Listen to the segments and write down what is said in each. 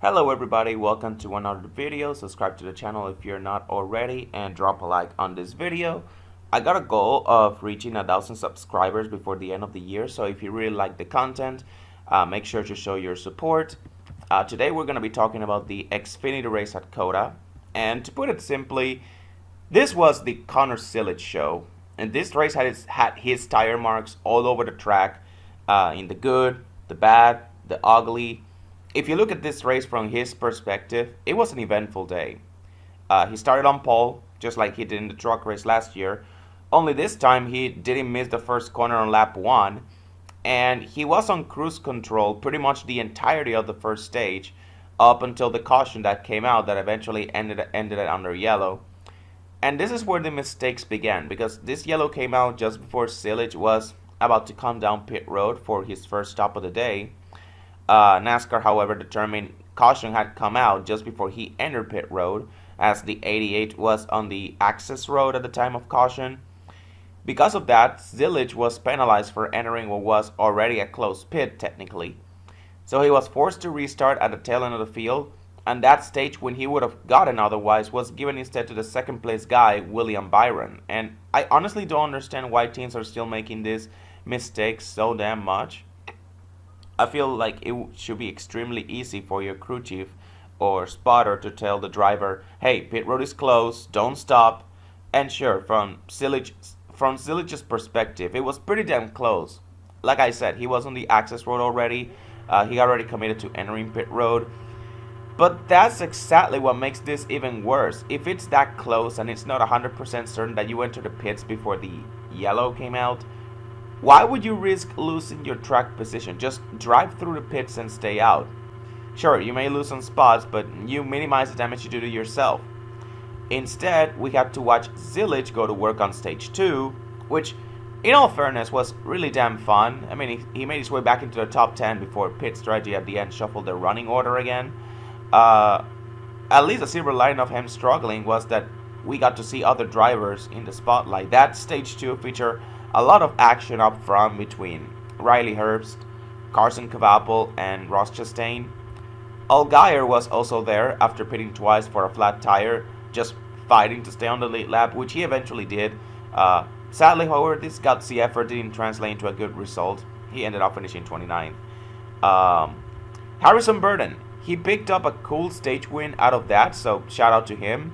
Hello everybody, welcome to another video. Subscribe to the channel if you're not already and drop a like on this video. I got a goal of reaching 1,000 subscribers before the end of the year, so if you really like the content, make sure to show your support. Today we're going to be talking about the Xfinity race at COTA, and to put it simply, this was the Connor Zilisch show, and this race had his tire marks all over the track, in the good, the bad, the ugly. If you look at this race from his perspective, it was an eventful day. He started on pole, just like he did in the truck race last year, only this time he didn't miss the first corner on lap 1, and he was on cruise control pretty much the entirety of the first stage, up until the caution that came out that eventually ended it under yellow. And this is where the mistakes began, because this yellow came out just before Zilisch was about to come down pit road for his first stop of the day. NASCAR, however, determined caution had come out just before he entered pit road, as the 88 was on the access road at the time of caution. Because of that, Zilisch was penalized for entering what was already a closed pit, technically. So he was forced to restart at the tail end of the field, and that stage, when he would have gotten otherwise, was given instead to the second place guy, William Byron. And I honestly don't understand why teams are still making these mistakes so damn much. I feel like it should be extremely easy for your crew chief or spotter to tell the driver, hey, pit road is closed, don't stop. And sure, from Zilich's perspective, it was pretty damn close. Like I said, he was on the access road already. He already committed to entering pit road. But that's exactly what makes this even worse. If it's that close and it's not 100% certain that you enter the pits before the yellow came out, why would you risk losing your track position? Just drive through the pits and stay out. Sure, you may lose some spots, but you minimize the damage you do to yourself. Instead, we had to watch Zilisch go to work on stage 2, which, in all fairness, was really damn fun. I mean, he made his way back into the top 10 before pit strategy at the end shuffled the running order again. At least a silver lining of him struggling was that we got to see other drivers in the spotlight. That stage 2 featured a lot of action up front between Riley Herbst, Carson Kvapil, and Ross Chastain. Allgaier was also there after pitting twice for a flat tire, just fighting to stay on the lead lap, which he eventually did. Sadly, however, this gutsy effort didn't translate into a good result. He ended up finishing 29th. Harrison Burton, he picked up a cool stage win out of that, so shout out to him.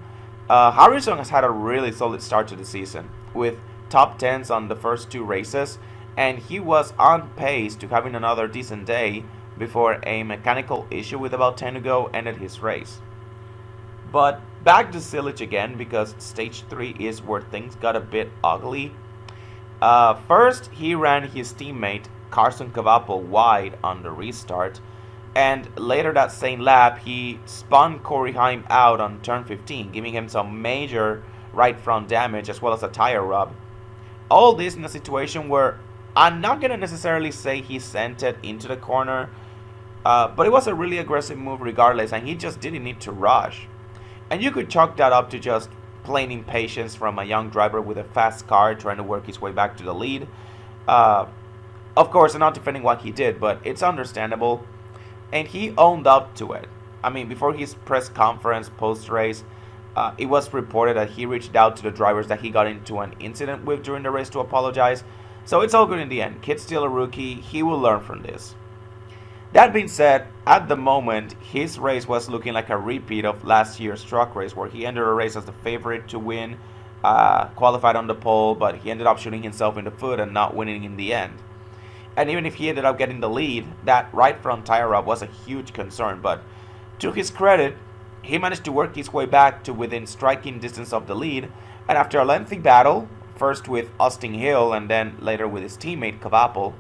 Harrison has had a really solid start to the season, with top 10s on the first 2 races, and he was on pace to having another decent day before a mechanical issue with about 10 to go ended his race. But back to Zilisch again, because stage 3 is where things got a bit ugly. First, he ran his teammate Carson Kvapil wide on the restart, and later that same lap he spun Corey Heim out on turn 15, giving him some major right front damage as well as a tire rub. All this in a situation where I'm not going to necessarily say he sent it into the corner, but it was a really aggressive move regardless, and he just didn't need to rush. And you could chalk that up to just plain impatience from a young driver with a fast car trying to work his way back to the lead. Of course, I'm not defending what he did, but it's understandable, and he owned up to it. I mean, before his press conference post-race, it was reported that he reached out to the drivers that he got into an incident with during the race to apologize. So it's all good in the end. Kid's still a rookie. He will learn from this. That being said, at the moment, his race was looking like a repeat of last year's truck race, where he entered a race as the favorite to win, qualified on the pole, but he ended up shooting himself in the foot and not winning in the end. And even if he ended up getting the lead, that right front tire rub was a huge concern. But to his credit, he managed to work his way back to within striking distance of the lead, and after a lengthy battle, first with Austin Hill and then later with his teammate Kvapil,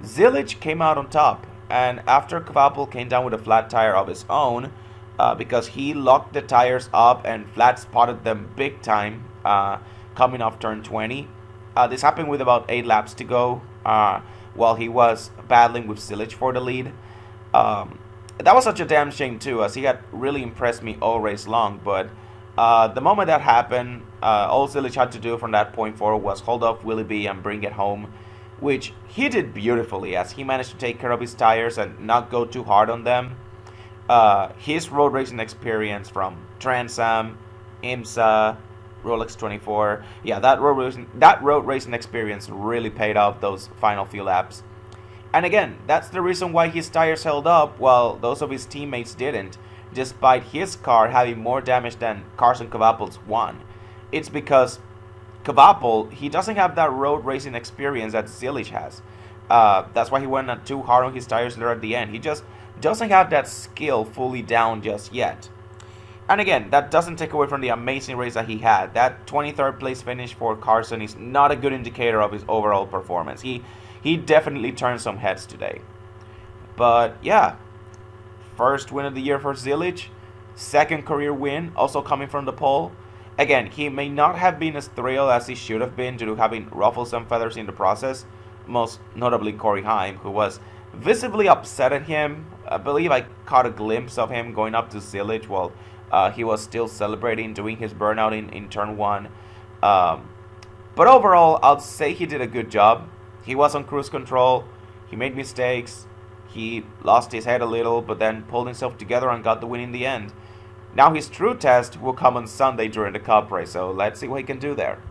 Zilisch came out on top. And after Kvapil came down with a flat tire of his own, because he locked the tires up and flat spotted them big time coming off turn 20. This happened with about 8 laps to go while he was battling with Zilisch for the lead. That was such a damn shame too, as he had really impressed me all race long. But the moment that happened, all Zilisch had to do from that point forward was hold off Willie B and bring it home, which he did beautifully, as he managed to take care of his tires and not go too hard on them. his road racing experience from Transam, IMSA, Rolex 24. Yeah, that road racing experience really paid off those final few laps. And again, that's the reason why his tires held up while those of his teammates didn't, despite his car having more damage than Carson Kvapil's one. It's because Kvapil, he doesn't have that road racing experience that Zilisch has. That's why he went too hard on his tires there at the end. He just doesn't have that skill fully down just yet. And again, that doesn't take away from the amazing race that he had. That 23rd place finish for Carson is not a good indicator of his overall performance. He definitely turned some heads today. But yeah, first win of the year for Zilisch, second career win, also coming from the pole. Again, he may not have been as thrilled as he should have been due to having ruffled some feathers in the process, most notably Corey Heim, who was visibly upset at him. I believe I caught a glimpse of him going up to Zilisch while he was still celebrating, doing his burnout in turn one. But overall, I'll say he did a good job. He was on cruise control. He made mistakes. He lost his head a little, but then pulled himself together and got the win in the end. Now his true test will come on Sunday during the Cup race, so let's see what he can do there.